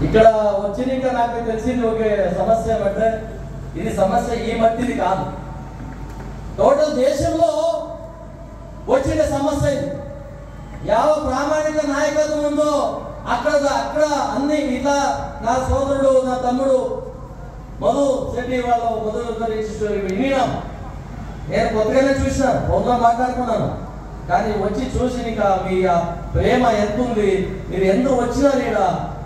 ఇక్కడ వచ్చినాక నాకు తెలిసింది ఒక సమస్య ఏమంటే ఇది సమస్య ఈ మట్టిది కాదు, టోటల్ దేశంలో వచ్చిన సమస్య ఇది. యావ ప్రామాణిక నాయకత్వం ఉందో అక్కడ అన్ని ఇలా నా సోదరుడు నా తమ్ముడు మధు శెట్టి వాళ్ళ వినినాం. నేను కొత్తగానే చూసినాను, పొద్దున మాట్లాడుకున్నాను, కానీ వచ్చి చూసి ఇంకా మీ ప్రేమ ఎంత ఉంది, మీరు ఎందుకు వచ్చినారు ఇక్కడ,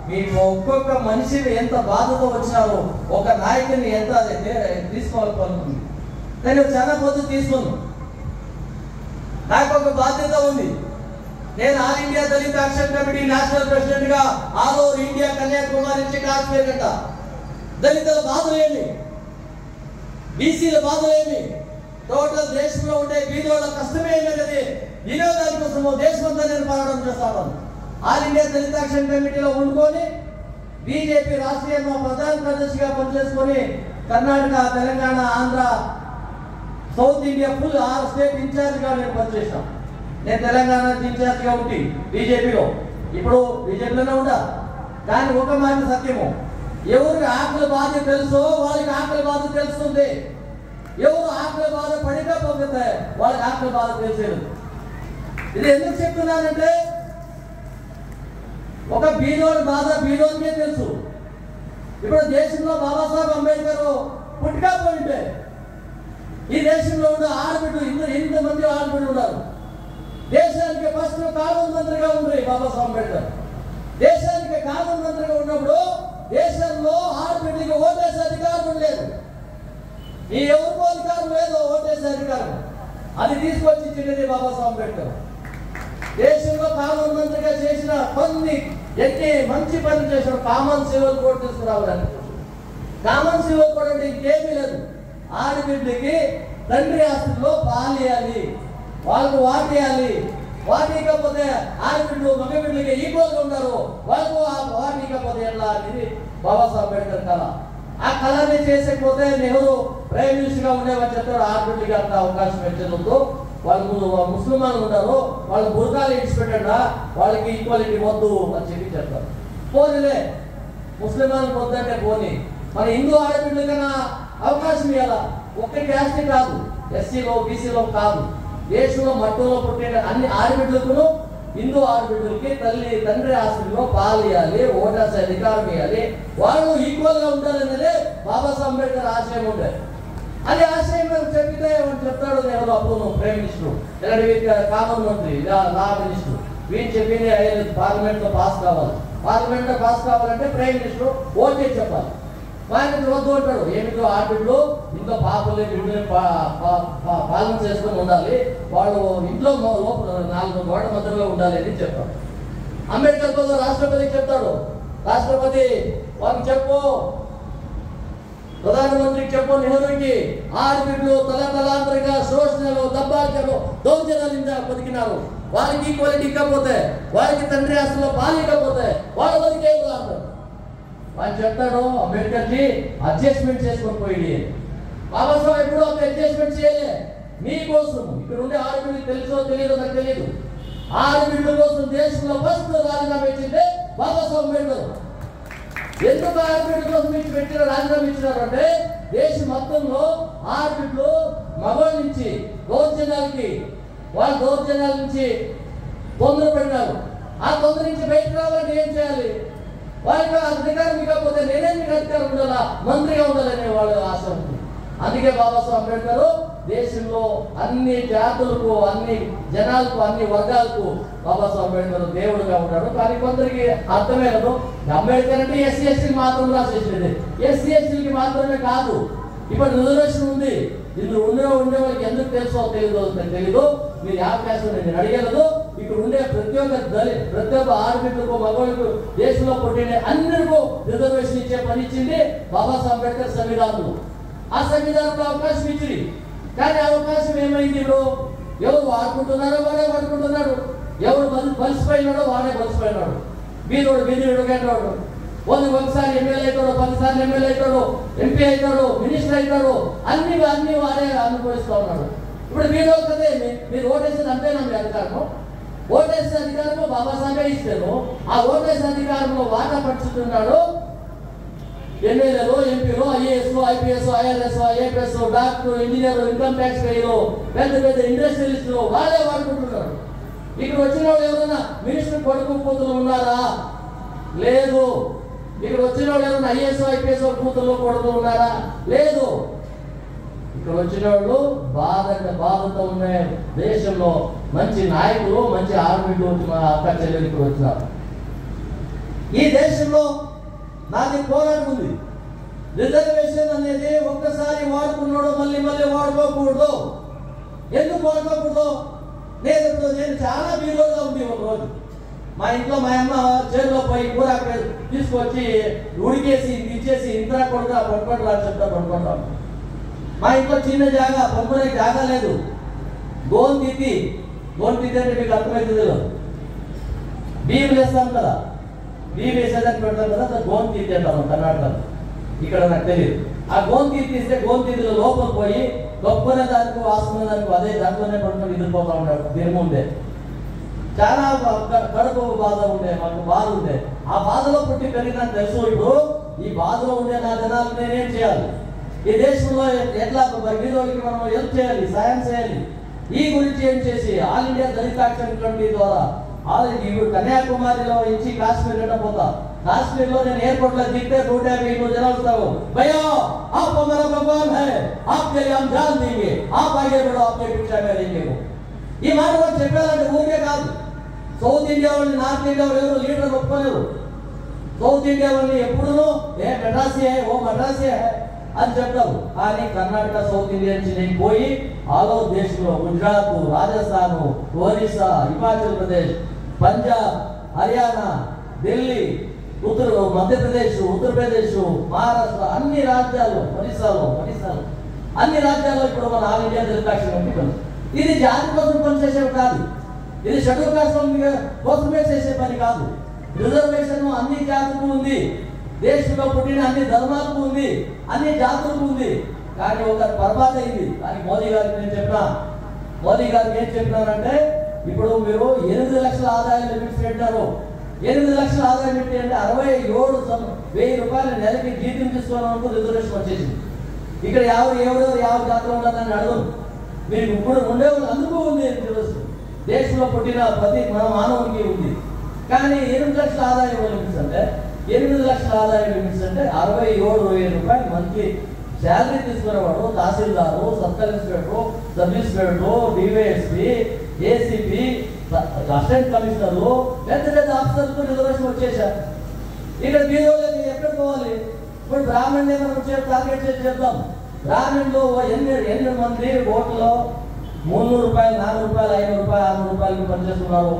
మీ ఒక్కొక్క మనిషిని ఎంత బాధతో వచ్చినారో, ఒక నాయకుని ఎంత తీసుకోవాలనుకుంది. నేను చాలా పొద్దు తీసుకున్నాను. నాకు ఒక బాధ్యత ఉంది. నేను ఆల్ ఇండియా దళిత యాక్షన్ కమిటీ నేషనల్ ప్రెసిడెంట్ గా ఆల్ ఓవర్ ఇండియా కన్యాకుమారి నుంచి కాశ్మీర్ గంట దళితుల బాధలేమి, బీసీల బాధలేమి, టోటల్ దేశంలో ఉండే బీదోళ్ళ కష్టమేమనేది వినోదాని కోసము దేశమంతా నేను పోరాటం చేస్తాను. ఆల్ ఇండియా దళిత యాక్షన్ కమిటీలో ఉండుకొని బీజేపీ రాష్ట్రీయ ప్రధాన కార్యదర్శిగా పనిచేసుకొని Karnataka, Telangana, Andhra, south India full 6 state ఇన్ఛార్జ్గా నేను పనిచేసాను. నేను తెలంగాణ ఇన్ఛార్జ్గా ఉండి బీజేపీలో, ఇప్పుడు బీజేపీలోనే ఉండా. కానీ ఒక మాట సత్యము, ఎవరికి ఆకలి బాధ తెలుసో వాళ్ళకి ఆకలి బాధ తెలుస్తుంది. ఎవరు ఆకలి బాధ పడిపోతే వాళ్ళకి ఆకలి బాధ తెలిసేది. ఇది ఎందుకు చెప్తున్నానంటే ఒక బీదోడి బాధ బీదోడికే తెలుసు. ఇప్పుడు దేశంలో బాబాసాహెబ్ అంబేద్కర్ పుట్టుకపోయింటే ఈ దేశంలో ఉన్న ఆడబిడ్డలు ఎంతమంది ఆడబిడ్డలు ఉన్నారు. దేశానికి ఫస్ట్ కానూన్ మంత్రిగా ఉంది బాబాసాహెబ్ అంబేద్కర్. దేశానికి కానూన్ మంత్రిగా ఉన్నప్పుడు దేశంలో ఆడబిడ్డలకి ఓటేసే అధికారం లేదు. ఈ ఎవరికో అధికారం లేదు ఓటేసే అధికారం. అది తీసుకొచ్చి ఇచ్చినది బాబాసాహెబ్ అంబేద్కర్. దేశంలో కానూన్ మంత్రిగా చేసిన కొన్ని ఎన్ని మంచి పనులు చేసిన కామన్ సివిల్ కోడ్ తీసుకురావాలని. కామన్ సివిల్ కోడ్ అంటే ఇంకేమీ లేదు. ఆడబిడ్డకి తండ్రి ఆస్తుల్లో పాలియాలి, వాళ్ళకు వాటేయాలి. వాటికపోతే ఆడబిడ్డలు మగబిడ్డలకి ఈక్వల్గా ఉన్నారు, వాళ్ళకు వాటికపోతే ఎలా అనేది బాబాసాహెబ్ అంబేద్కర్ కళ. ఆ కళని చేసకపోతే నెహ్రూ ప్రైమ్ మినిస్టర్గా ఉండేవని చెప్తాడు. ఆడబిడ్డలకి అంత అవకాశం ఇచ్చేందుకు వాళ్ళు ముస్లింలు ఉన్నారు, వాళ్ళు బుర్కాలు ఇచ్చిపెట్టా, వాళ్ళకి ఈక్వాలిటీ వద్దు అని చెప్పి చెప్తారు. పోనీలే ముస్లింలకు వద్దంటే పోనీ, మన హిందూ ఆడబిడ్డలకన్నా అవకాశం ఇవ్వాలా. ఒక్క క్యాస్ట్ కాదు, ఎస్సీలో బీసీలో కాదు, దేశంలో మట్టులో పుట్టిన అన్ని ఆడబిడ్డలకు హిందూ ఆడబిడ్డలకి తండ్రి ఆస్తిలో పాలు ఇవ్వాలి, ఓటేసే అధికారం ఇవ్వాలి, వాళ్ళు ఈక్వల్ గా ఉండాలనేది బాబాసాహెబ్ అంబేద్కర్ ఆశయం ఉండే. అది ఆశయం చెప్తే చెప్తాడు నెహ్రూ అప్పుడు ప్రైమ్ మినిస్టర్, ఇలాంటి కామన్ మంత్రి, లా మినిస్టర్, వీళ్ళు చెప్పింది పార్లమెంట్ లో పాస్ కావాలి. పార్లమెంట్ లో పాస్ కావాలంటే ప్రైమ్ మినిస్టర్ ఓటే చెప్పాలి. వాళ్ళకి వద్దు అంటాడు. ఏమిటో ఆడబిడ్డలు ఇంట్లో పాపల్ని బిడ్డని పాలన చేసుకొని ఉండాలి, వాళ్ళు ఇంట్లో 4 గోడ మధ్యలో ఉండాలి అని చెప్తాడు. అంబేద్కర్ కోసం రాష్ట్రపతికి చెప్తాడు. రాష్ట్రపతి వాళ్ళకి చెప్పు, ప్రధానమంత్రికి చెప్పు, నెహ్రూకి ఆడబిడ్డలు తలాంతరంగా శోషణలు, దబ్బాకలు, దౌర్జన్యాలు బతికినారు, వాళ్ళకి ఈక్వాలిటీ ఇవ్వకపోతే, వాళ్ళకి తండ్రి ఆస్తుల్లో పాలు ఇవ్వకపోతే వాళ్ళ బతికేం అంటారు. వాళ్ళు చెప్తాడు అంబేద్కర్కి అడ్జస్ట్మెంట్ చేసుకొని పోయి. బాబాసాహెబ్ ఎప్పుడూ ఒక అడ్జస్ట్మెంట్ చేయలే. మీకోసం ఇక్కడ ఉండే ఆడబిడ్డలు తెలుసో తెలియదో నాకు తెలియదు. ఆడబిడ్డల కోసం దేశంలో ఫస్ట్ రాజీనామా ఇచ్చిందే బాబాసాహెబ్ అంబేద్కర్. ఎందుకు ఆడబిడ్డల కోసం పెట్టిన రాజీనామా ఇచ్చినారు అంటే దేశం మొత్తంలో ఆడబిడ్డలు మగవాళ్ళ నుంచి దౌర్జన్యాలకి, వాళ్ళ దౌర్జన్యాల నుంచి తొందర పడినారు. ఆ తొందర నుంచి బయటకు రావాలంటే ఏం చేయాలి? వాళ్ళకి అధికారం ఇవ్వకపోతే నేనే మీకు అధికారం ఉండాలా, మంత్రిగా ఉండాలనే వాళ్ళ ఆశ ఉంది. అందుకే బాబాసాహెబ్ అంబేద్కర్ దేశంలో అన్ని జాతులకు, అన్ని జనాలకు, అన్ని వర్గాలకు బాబాసాహెబ్ అంబేద్కర్ దేవుడుగా ఉన్నాడు. కానీ కొందరికి అర్థమైనదు అంబేద్కర్ అంటే ఎస్సీ ఎస్టీకి మాత్రం రాసేసేది. ఎస్సీ ఎస్టీలకి మాత్రమే కాదు, ఇప్పుడు రిజర్వేషన్ ఉంది. ఇందులో ఉండే వాళ్ళకి ఎందుకు తెలుసో తెలీదు. మీరు అవకాశం నేను అడిగలదు. ఇక్కడ ఉండే ప్రతి ఒక్క ఆడబిడ్డలకు, మగవాళ్ళకు, దేశంలో పుట్టిన అందరికీ రిజర్వేషన్ ఇచ్చే పని ఇచ్చింది బాబాసాహెబ్ అంబేద్కర్ సంవిధానంలో. ఆ సంవిధానంలో అవకాశం ఇచ్చింది. కానీ అవకాశం ఏమైంది? ఇప్పుడు ఎవరు వాడుకుంటున్నారో వాడే వాడుకుంటున్నాడు, ఎవరు బలిసిపోయినాడో వాడే బలిసిపోయినాడు. బీదోడు బీదీడుగాడు, ఒకసారి ఎమ్మెల్యే అవుతాడు, 10 సార్లు ఎమ్మెల్యే అవుతాడు, ఎంపీ అవుతాడు, మినిస్టర్ అవుతాడు, అన్ని వాడే అనుభవిస్తూ ఉన్నాడు. ఇప్పుడు మీరు ఒకదే మీరు ఓటేసేది అంతేనా మీ అధికారం? ఓటేసే అధికారంలో బాబాసాహెబే ఇచ్చారు. ఆ ఓటేసే అధికారంలో వాటా పంచుతున్నాడు ఎమ్మెల్యేలు, ఎంపీలు, IAS, IPS, IRS, IAPS, doctor, engineer, income tax పేయలు, పెద్ద పెద్ద ఇండస్ట్రియలిస్టులు వాళ్ళే వాడుకుంటున్నారు. ఇక్కడ వచ్చిన వాళ్ళు ఎవరైనా మినిస్టర్ కొడుకు కూతురు ఉన్నారా? లేదు. ఇక్కడ వచ్చిన వాళ్ళు ఎవరైనా ఐఏఎస్, ఐపీఎస్ కూతురు కొడుకు ఉన్నారా? లేదు. ఇక్కడ వచ్చిన వాళ్ళు బాధతో ఉన్న దేశంలో మంచి నాయకులు, మంచి ఆర్మీలు వచ్చిన అక్క చెల్లెలు ఇక్కడ వచ్చినారు. ఈ దేశంలో నాది పోరాటం ఉంది. రిజర్వేషన్ అనేది ఒక్కసారి వాడుకున్నాడు, మళ్ళీ వాడుకోకూడదు. ఎందుకు వాడుకోకూడదు? నేను చాలా బీరోగా ఉంది. ఒక రోజు మా ఇంట్లో మా అమ్మ చేతిలో పోయి కూర తీసుకొచ్చి ఉడికేసి ఇచ్చేసి ఇంత కొడుగా పడుకుంటా చెప్తా పడుకుంటాం. మా ఇంట్లో చిన్న జాగా పడుకునే జాగా లేదు. గోన్ తిత్తి అంటే మీకు అర్థమవుతుంది. బియ్యం వేస్తాం కదా, బియ్యం వేసేదానికి పెడతాం కదా, గోన్ తిత్తి అంటారు కర్ణాటకలో. ఇక్కడ నాకు తెలియదు. ఆ గోన్ తీస్తే గోన్ తీతిలో లోపల పోయి గొప్పనే దానికి వాసుకునే దానికి అదే దాంట్లోనే పడుకొని నిద్రపోతా ఉన్నాడు. దీని ముందే చాలా కడుపు బాధ ఉండే, మాకు బాధ ఉండే. ఆ బాధలో పుట్టి పెరిగిన తెలుసు. ఇప్పుడు ఈ బాధలో ఉండే నా జనాలు నేనేం చేయాలి? ఈ దేశంలో ఎట్లా వీధులకి మనం హెల్ప్ చేయాలి, సాయం చేయాలి. ఈ గురించి ఏం చేసి ఆల్ ఇండియా దళిత యాక్షన్ కమిటీ ద్వారా కన్యాకుమారిలో ఇచ్చి కాశ్మీర్ వెళ్ళిపోతా. కాశ్మీర్ లో నేను ఎయిర్పోర్ట్ లో దిగితే 150 జనాలు వస్తావు. భయ్యా आप हमारा भगवान है, आपके लिए हम जान देंगे, आप आगे बढ़ो, आपके पीछे में रहेंगे. ఈ మాట వాళ్ళు చెప్పాలంటే ఊరికే కాదు. సౌత్ ఇండియా వాళ్ళని, నార్త్ ఇండియా వాళ్ళు ఎవరు లీడర్ ఒప్పుకోలేరు. సౌత్ ఇండియా వాళ్ళని ఎప్పుడూ ఏ మెడ్రాసీ ఓ మెడ్రాసీ అని చెప్తారు. కానీ కర్ణాటక సౌత్ ఇండియా నుంచి నేను పోయి ఆల్ ఓవర్ దేశంలో గుజరాత్, రాజస్థాన్, ఒరిస్సా, హిమాచల్ ప్రదేశ్, పంజాబ్, హర్యానా, ఢిల్లీ, మధ్యప్రదేశ్, ఉత్తరప్రదేశ్, మహారాష్ట్ర, అన్ని రాజ్యాలు, ఒరిస్సాలో అన్ని రాజ్యాల్లో ఇప్పుడు మన ఆల్ ఇండియా దళిత యాక్షన్ కమిటీ. ఇది జాతి కోసం పనిచేసేవి కాదు. ఇది షెడ్యూల్ కాస్ట్ కోసమే చేసే పని కాదు. రిజర్వేషన్ అన్ని జాతులకు ఉంది. దేశంలో పుట్టిన అన్ని ధర్మాలకు ఉంది, అన్ని జాతులకు ఉంది. కానీ ఒక పొరపాటు అయింది. కానీ మోదీ గారికి ఏం చెప్పినారంటే, ఇప్పుడు మీరు 8 లక్షల ఆదాయం లిమిట్స్ పెట్టారు. 8 లక్షల ఆదాయం పెట్టి అంటే 67,000 రూపాయలు నెలకి జీతం తీసుకోవడానికి రిజర్వేషన్ వచ్చేసింది. ఇక్కడ ఎవరు జాతర ఉండాలని అడగదు. మీరు ఇప్పుడు ఉండేవాళ్ళు అందుకు ఉంది తెలుసు. దేశంలో పుట్టిన ప్రతి మానవునికి ఉంది. కానీ 8 లక్షల ఆదాయం లిమిట్స్ అంటే 8 లక్షల ఆదాయం లిమిట్స్ అంటే 67,000 రూపాయలు మంత్లీ శాలరీ తీసుకునేవాడు తహసీల్దారు, sub collector, sub inspector, DYSP, ACP, assistant కమిషనర్లు, పెద్ద ఆఫీసర్లకు రిజర్వేషన్ వచ్చేసారు. ఇక్కడ బీదోళ్ళకి ఎక్కడ పోవాలి? ఇప్పుడు బ్రాహ్మణ్ని మనం టార్గెట్ చేసి చెప్తాం. బ్రాహ్మణులు 8 మంది ఓట్లో 300 రూపాయలు, 400 రూపాయలు, 500 రూపాయలు, 600 రూపాయలకి పనిచేస్తున్నారు.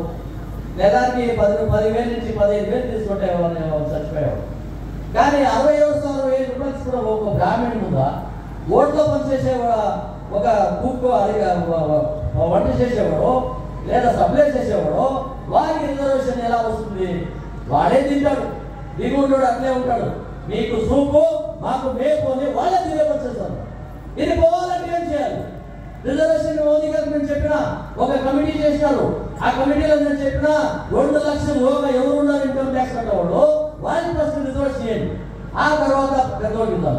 నెలకి 10,000 నుంచి 15,000 తీసుకుంటే చచ్చిపోయాడు. కానీ 67,000 రూపాయలు కూడా ఒక బ్రాహ్మణుడు ఉందా? ఓట్లో పనిచేసే ఒక కుక్, వంట చేసేవాడు లేదా సప్లై చేసేవాడు, వారికి రిజర్వేషన్ ఎలా వస్తుంది? వాడే తింటాడు, దిగుంటాడు, అట్లే ఉంటాడు. మీకు సూపు మాకు మేపు అని వాళ్ళే తెలియపరిచేస్తారు. ఇది పోవాలంటే ఏం చేయాలి? రిజర్వేషన్ మోదీ గారికి నేను చెప్పిన ఒక కమిటీ చేసినారు. ఆ కమిటీలో నేను చెప్పిన 2 లక్షల లోగా ఎవరు ఉన్నారు ఇన్కమ్ ట్యాక్స్ కట్టేవాళ్ళు, వాళ్ళని ఫస్ట్ రిజర్వేషన్ చేయండి, ఆ తర్వాత పెద్దోళ్ళిద్దాం.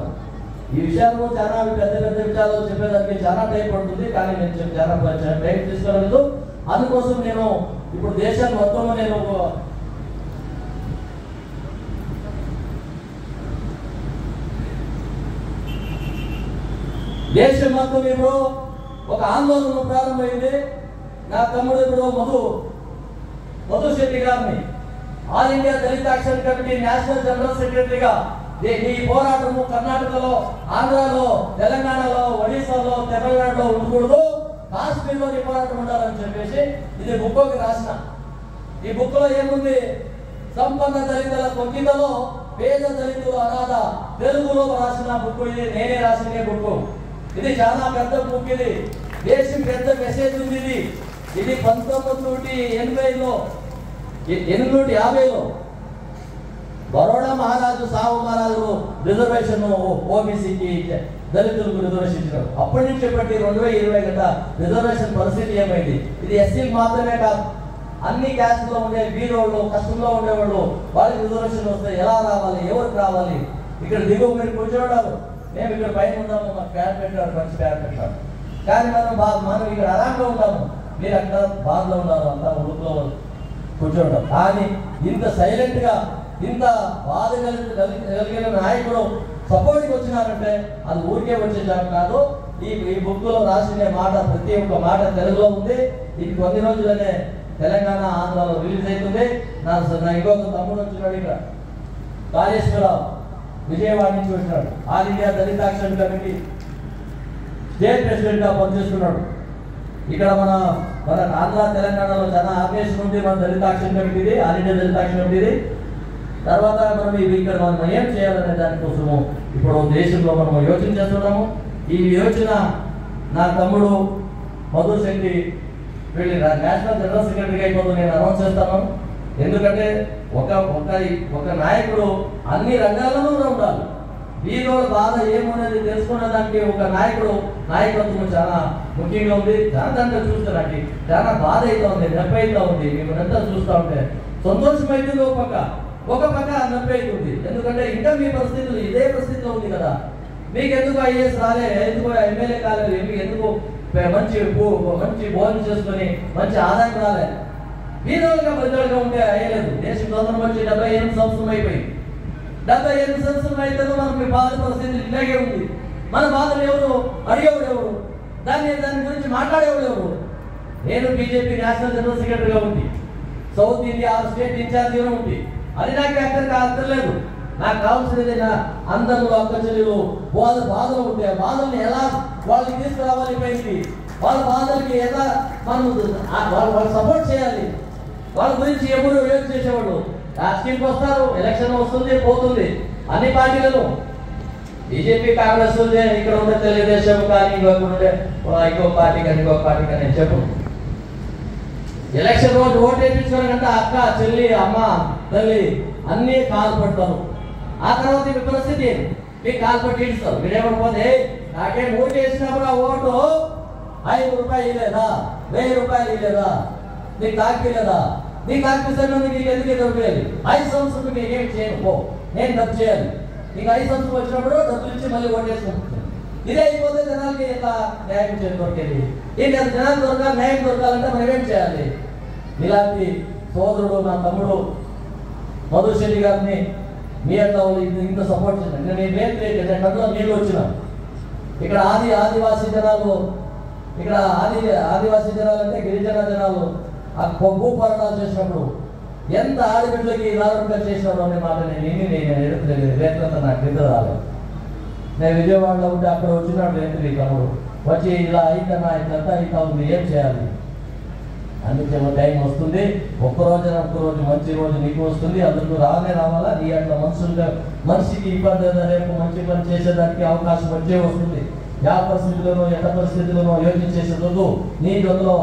ఈ విషయాలు చాలా పెద్ద విషయాలు చెప్పేదానికి చాలా టైం పడుతుంది. కానీ నేను చాలా టైం తీసుకోలేదు. అందుకోసం నేను ఇప్పుడు దేశం మొత్తం దేశం మొత్తం ఇప్పుడు ఒక ఆందోళన ప్రారంభమైంది. నా తమ్ముడు ఇప్పుడు మధు శెట్టి గారిని ఆల్ ఇండియా దళిత యాక్షన్ కమిటీ నేషనల్ జనరల్ సెక్రటరీగా ఈ పోరాటము కర్ణాటకలో, ఆంధ్రాలో, తెలంగాణలో, ఒడిశాలో, తమిళనాడులో ఉండకూడదు, కాశ్మీర్లో ఈ పోరాటం ఉండాలని చెప్పేసి ఇది బుక్లోకి రాసిన. ఈ బుక్ లో ఏముంది? సంపన్న దళితుల కొద్దిలో పేద దళితుల అనాథ, తెలుగులో రాసిన బుక్ ఇది. నేనే రాసిన బుక్ ఇది. చాలా పెద్ద బుక్ ఇది. దేశం పెద్ద మెసేజ్ ఉంది. ఇది 1980లో 850లో బరోడా మహారాజు, సావు మహారాజు రిజర్వేషన్ ఓబీసీకి దళితులకు రిజర్వేషన్ ఇచ్చినాడు. అప్పటి నుంచి చెప్పండి 2020 గంట రిజర్వేషన్ పరిస్థితి ఏమైంది? ఇది ఎస్సీకి మాత్రమే కాదు, అన్ని క్యాస్ట్లో ఉండే బీరోళ్ళు, కష్టంలో ఉండేవాళ్ళు, వాళ్ళకి రిజర్వేషన్ వస్తే ఎలా రావాలి, ఎవరికి రావాలి? ఇక్కడ దిగువ మీరు కూర్చోవడాలు, మేము ఇక్కడ పైన ఉన్నాము, మాకు ఫ్యాన్ పెట్టాడు, మంచి ఫ్యాన్ పెట్టాడు. కానీ మనం ఇక్కడ ఆరాంగా ఉన్నాము, మీరు అక్కడ బాధలో ఉన్నారు, అంతా ఊళ్ళో కూర్చోవడం. కానీ ఇంత సైలెంట్గా, ఇంత బాధ కలిగిన నాయకుడు సపోర్ట్కి వచ్చినారంటే అది ఊరికే వచ్చే జాబ్ కాదు. ఈ బుక్లో రాసిన మాట, ప్రతి ఒక్క మాట తెలుగులో ఉంది. ఇది కొన్ని రోజులనే తెలంగాణ, ఆంధ్రాలో రిలీజ్ అవుతుంది. నా ఇంకొక తమ్ముడు వచ్చినాడు, ఇక్కడ కాళేశ్వరరావు, విజయవాడ నుంచి వచ్చినాడు. ఆల్ ఇండియా దళిత యాక్షన్ కమిటీ స్టేట్ ప్రెసిడెంట్గా పనిచేస్తున్నాడు. ఇక్కడ మన ఆంధ్ర, తెలంగాణలో చాలా ఆర్గనైజేషన్ ఉంది. మన దళిత యాక్షన్ కమిటీది, ఆల్ ఇండియా దళిత యాక్షన్ కమిటీది. తర్వాత మనం ఇక్కడ మనం ఏం చేయాలనే దానికోసము ఇప్పుడు దేశంలో మనం యోచన చేస్తున్నాము. ఈ యోచన నా తమ్ముడు మధుర్ శెట్టి వీళ్ళు నేషనల్ జనరల్ సెక్రటరీగా అయిపోతుంది నేను అనౌన్స్ చేస్తాను. ఎందుకంటే ఒక నాయకుడు అన్ని రంగాల్లోనూ ఉండాలి. వీరోళ్ళ బాధ ఏమనేది తెలుసుకునే దానికి ఒక నాయకత్వం చాలా ముఖ్యంగా ఉంది. దాంట్లో చూస్తే నాకు చాలా బాధ అయితే ఉంది, నొప్పి అయితే ఉంది. మేము ఎంత చూస్తూ ఉంటే సంతోషం అయితే ఒక పక్క నొప్పి అవుతుంది. ఎందుకంటే ఇంకా మీ పరిస్థితులు ఇదే పరిస్థితిలో ఉంది కదా. మీకు ఎందుకు ఐఏఎస్ రాలే, ఎందుకు ఎమ్మెల్యే కాలేదు, మీకు ఎందుకు మంచి భోజనం చేసుకొని మంచి ఆదాయం రాలే? వీరోళ్ళుగా పెద్దోళ్ళుగా ఉంటే అయ్యలేదు. దేశం స్వతంత్రం వచ్చి 78 సంవత్సరం అయిపోయింది. 78 సంవత్సరం అయితే మనకి బాధ పరిస్థితులు ఇలాగే ఉంది. మన బాధలు ఎవరు అడిగేవాడు ఎవరు? దాని గురించి మాట్లాడేవాడు ఎవరు? నేను బీజేపీ నేషనల్ జనరల్ సెక్రటరీగా ఉంది, సౌత్ ఇండియా స్టేట్ ఇన్ఛార్జిగా ఉంది. అది నాకు ఎక్కడికి అర్థలేదు. నాకు కావాల్సినది అందరిలో అక్క చెల్లెలు బాధలు ఉంటే ఆ బాధల్ని ఎలా వాళ్ళకి తీసుకురావాలి పైకి, వాళ్ళ బాధలకి ఎలా మనం వాళ్ళు సపోర్ట్ చేయాలి. వాళ్ళ గురించి ఎవరు యోచన చేసేవాళ్ళు రాజకీయానికి వస్తారు, ఎలక్షన్ వస్తుంది పోతుంది. అన్ని పార్టీలను బీజేపీ, కాంగ్రెస్ ఇక్కడ ఉండే తెలుగుదేశం కానీ ఇంకొక పార్టీ కానీ చెప్పు. ఎలక్షన్ రోజు ఓటు వేయించుకోవాలంటే అక్క, చెల్లి, అమ్మ, తల్లి అన్నీ కాలు పడతారు. ఆ తర్వాత మీ పరిస్థితి మీకు కాలు పట్టి ఇస్తారు. మీరేమనుకోండి, నాకేం ఓటు వేసినప్పుడు ఆ ఓటు 5 రూపాయలు ఇవ్వలేదా, 1000 రూపాయలు ఇవ్వలేదా, నీకు తాకిలేదా? నీకు తాకిస్తే నీకు ఎందుకు దొరికేది? 5 సంవత్సరం నేను ఏం చేయను, పో నేను డబ్బు చేయాలి. నీకు 5 సంవత్సరం వచ్చినప్పుడు డబ్బులు ఇచ్చి మళ్ళీ ఓటు వేసుకుంటున్నాను. ఇదే అయిపోతే జనాలకి ఎలా న్యాయం దొరికేది? ఇంకా జనాలు న్యాయం దొరకాలంటే మనం ఏం చేయాలి? ఇలాంటి సోదరుడు నా తమ్ముడు మధుర్ శెట్టి గారిని మీ అట్లా ఇంత సపోర్ట్ చేశాను. నేను కడుపులో నీళ్ళు వచ్చిన ఇక్కడ ఆదివాసీ జనాలు, ఇక్కడ ఆదివాసీ జనాలు అంటే గిరిజన జనాలు ఆ భూ పోరాటాలు చేసినప్పుడు ఎంత ఆడబిడ్డలకి నాలుగు చేసినారు అనే మాట నేను ఎదుగులేదు. రేట్లంతా నాకు నిద్ర రాలేదు. నేను విజయవాడలో ఉంటే అక్కడ వచ్చినాడు రైతులు తమ్ముడు వచ్చి ఇలా అయితేనా ఇట్లంతా అవుతా ఉంది, ఏం చేయాలి? అందుకే టైం వస్తుంది. ఒక్కరోజు మంచి రోజు నీకు వస్తుంది. అందుకు రావాలా? నీ అట్లా మనిషికి ఇబ్బంది రేపు మంచి పని చేసేదానికి అవకాశం వచ్చే వస్తుంది. పరిస్థితులను ఎంత పరిస్థితులను యోచించేసేందుకు నీ గదిలో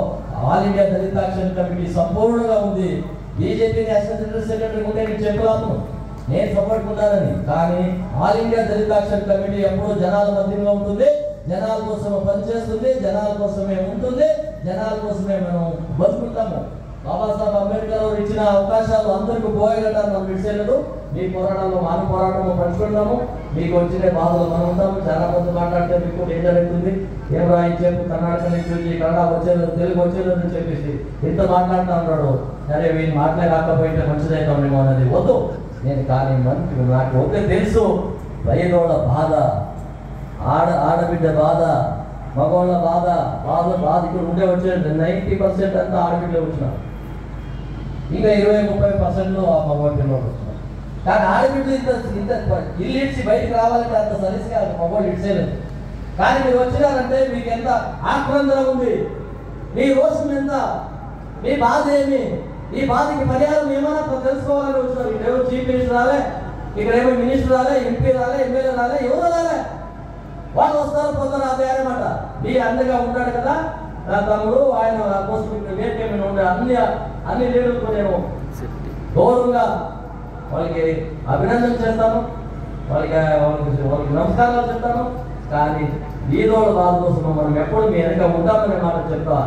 ఆల్ ఇండియా దళిత యాక్షన్ కమిటీ సంపూర్ణంగా ఉంది. బీజేపీ నేషనల్ జనరల్ సెక్రటరీ ఉంటే నేను చెప్పలాను, నేను సపోర్ట్ ఉన్నానని. కానీ ఆల్ ఇండియా దళిత యాక్షన్ కమిటీ ఎప్పుడూ జనాల మధ్యలో ఉంటుంది, జనాల కోసం పనిచేస్తుంది, జనాల కోసమే ఉంటుంది, జనాల కోసమే మనం బతుకుంటాము. బాబాసాహెబ్ అంబేద్కర్ గారు ఇచ్చిన అవకాశాలు అందరికీ పోయేటట్టు మనం విడిచేయలేదు. మీ పోరాటంలో మన పోరాటంలో పంచుకుంటాము. మీకు వచ్చిన బాధలు మనం ఉంటాము. చాలా మంది మాట్లాడితే మీకు డేంజర్ అవుతుంది. ఏం రాయించేపు కర్ణాటక నుంచి కన్నడ వచ్చేది, తెలుగు వచ్చేదని చెప్పేసి ఇంత మాట్లాడుతూ ఉన్నాడు. సరే వీళ్ళు మాట్లాడకపోయింటే మంచిదైతామేమో అన్నది వద్దు. నేను కానీ నాకు ఒకే తెలుసు, బయలోళ్ళ బాధ, ఆడబిడ్డ బాధ, మగవాళ్ళ బాధ ఇక్కడ ఉండే వచ్చేది 90% అంతా ఆడబిడ్డలు వచ్చినారు. ఇంకా 20-30% ఆ మగవాళ్ళ పిల్లలు వచ్చినారు. కానీ ఆడబిడ్డలు ఇంత ఇల్లు ఇచ్చి బయటకు రావాలంటే అంత సరిసిగా మగవాళ్ళు ఇచ్చేయలేదు. కానీ మీరు వచ్చినారంటే మీకు ఎంత ఆక్రందన ఉంది, మీ రోషం ఎంత, మీ బాధ ఏమి, ఈ బాధకి పరిహారం ఏమైనా తెలుసుకోవాలని వచ్చినారు. ఇక్కడ ఎవరు చీఫ్ మినిస్టర్ రాలే, ఇక్కడ ఏమో మినిస్టర్ రాలే, ఎంపీ రాలే, ఎమ్మెల్యే రాలే, ఎవరు రాలే. వాళ్ళు వస్తారు పోతారు, అదే అనమాట. మీ అండగా ఉంటాడు కదా నా తమ్ముడు, ఆయన కోసం వేరేమైనా ఉండే అన్ని లీడర్లకు నేను గౌరవంగా వాళ్ళకి అభినందన చేస్తాను, వాళ్ళకి నమస్కారాలు చెప్తాను. కానీ వీరోళ్ళ బాధ కోసం మనం ఎప్పుడు మీ వెనక ఉంటామనే మాట చెప్తా.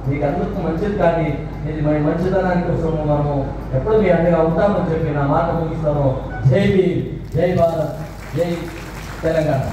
మీకు అందరికీ మంచిది, కానీ ఇది మన మంచితనానికి కోసము మనము ఎప్పుడు మీ అండగా ఉంటామని చెప్పి నా మాట ముగిస్తాను. జై భీమ్, జై భారత్, జై తెలంగాణ.